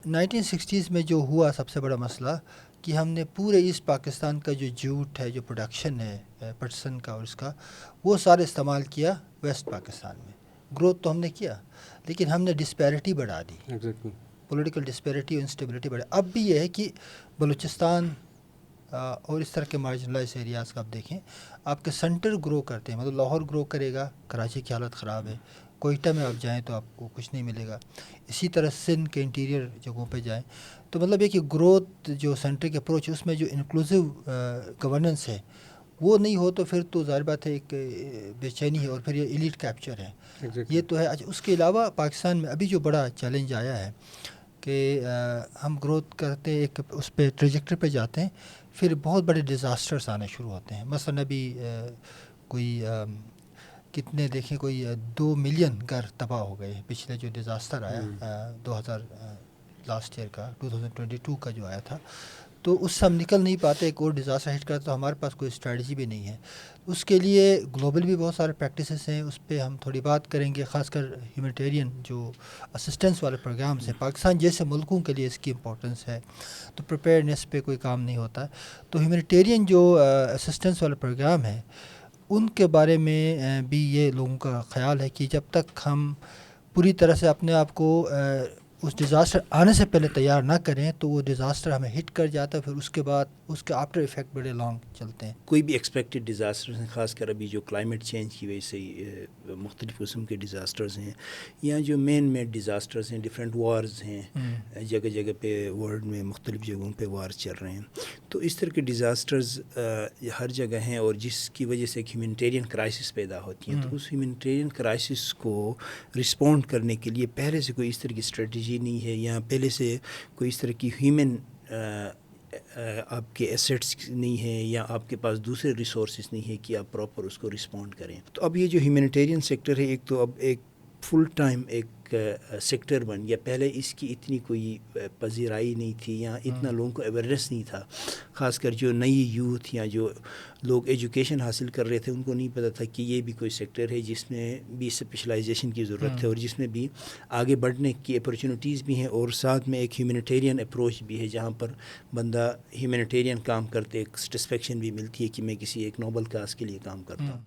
1960s میں جو ہوا سب سے بڑا مسئلہ کہ ہم نے پورے ایسٹ پاکستان کا جو جوٹ ہے، جو پروڈکشن ہے پٹسن کا اور اس کا، وہ سارے استعمال کیا ویسٹ پاکستان میں. گروتھ تو ہم نے کیا لیکن ہم نے ڈسپیرٹی بڑھا دی. پولیٹیکل ڈسپیرٹی اور انسٹیبلٹی بڑھا. اب بھی یہ ہے کہ بلوچستان اور اس طرح کے مارجنلائز ایریاز کا آپ دیکھیں، آپ کے سینٹر گرو کرتے ہیں. مطلب لاہور گرو کرے گا، کراچی کی حالت خراب ہے. کوئٹہ میں آپ جائیں تو آپ کو کچھ نہیں ملے گا. اسی طرح سندھ کے انٹیریئر جگہوں پہ جائیں تو مطلب یہ کہ گروتھ جو سینٹر کے اپروچ ہے اس میں جو انکلوسیو گورننس ہے وہ نہیں ہو تو پھر تو ظاہر بات ہے ایک بے چینی ہے اور پھر یہ ایلیٹ کیپچر ہے. یہ تو ہے. اس کے علاوہ پاکستان میں ابھی جو بڑا چیلنج آیا ہے کہ ہم گروتھ کرتے ایک اس پہ ٹریجیکٹری پہ جاتے ہیں، پھر بہت بڑے ڈیزاسٹرس آنے شروع ہوتے ہیں. مثلاً ابھی کوئی کتنے دیکھیں کوئی 2 ملین گھر تباہ ہو گئے پچھلے جو ڈیزاسٹر آیا 2000 لاسٹ ایئر کا 2022 کا جو آیا تھا. تو اس سے ہم نکل نہیں پاتے. ایک اور ڈیزاسٹر ہٹ کرتا تو ہمارے پاس کوئی اسٹریٹجی بھی نہیں ہے. اس کے لیے گلوبل بھی بہت سارے پریکٹسز ہیں، اس پہ ہم تھوڑی بات کریں گے. خاص کر ہیومینیٹیرین جو اسسٹنس والے پروگرامس ہیں، پاکستان جیسے ملکوں کے لیے اس کی امپورٹنس ہے تو پریپیئرنیس پہ کوئی کام نہیں ہوتا. تو ہیومینیٹیرین جو اسسٹنس والے پروگرام ہیں ان کے بارے میں بھی یہ لوگوں کا خیال ہے کہ جب تک ہم پوری طرح سے اپنے آپ کو اس ڈیزاسٹر آنے سے پہلے تیار نہ کریں تو وہ ڈیزاسٹر ہمیں ہٹ کر جاتا ہے، پھر اس کے بعد اس کے آفٹر ایفیکٹ بڑے لانگ چلتے ہیں. کوئی بھی ایکسپیکٹڈ ڈیزاسٹرز ہیں، خاص کر ابھی جو کلائمیٹ چینج کی وجہ سے مختلف قسم کے ڈیزاسٹرز ہیں یا جو مین میڈ ڈیزاسٹرز ہیں، ڈفرینٹ وارز ہیں جگہ جگہ پہ ورلڈ میں مختلف جگہوں پہ وارز چل رہے ہیں. تو اس طرح کے ڈیزاسٹرز ہر جگہ ہیں اور جس کی وجہ سے ایک ہیومینیٹیرین کرائسس پیدا ہوتی ہیں. تو اس ہیومینیٹیرین کرائسس کو رسپونڈ کرنے کے لیے پہلے سے کوئی اس طرح کی اسٹریٹجی نہیں ہے یا پہلے سے کوئی اس طرح کی ہیومن آپ کے ایسٹس نہیں ہیں یا آپ کے پاس دوسرے ریسورسز نہیں ہے کہ آپ پراپر اس کو رسپونڈ کریں. تو اب یہ جو ہیومینیٹیرین سیکٹر ہے ایک تو اب ایک فل ٹائم ایک سیکٹر بن گیا. پہلے اس کی اتنی کوئی پذیرائی نہیں تھی یا اتنا لوگوں کو اویئرنیس نہیں تھا. خاص کر جو نئی یوتھ یا جو لوگ ایجوکیشن حاصل کر رہے تھے ان کو نہیں پتہ تھا کہ یہ بھی کوئی سیکٹر ہے جس میں بھی اسپیشلائزیشن کی ضرورت ہے اور جس میں بھی آگے بڑھنے کی اپرچونیٹیز بھی ہیں اور ساتھ میں ایک ہیومینیٹیرین اپروچ بھی ہے جہاں پر بندہ ہیومینیٹیرین کام کرتے ایک سٹسفیکشن بھی ملتی ہے کہ میں کسی ایک نوبل کاز کے لیے کام کرتا ہوں.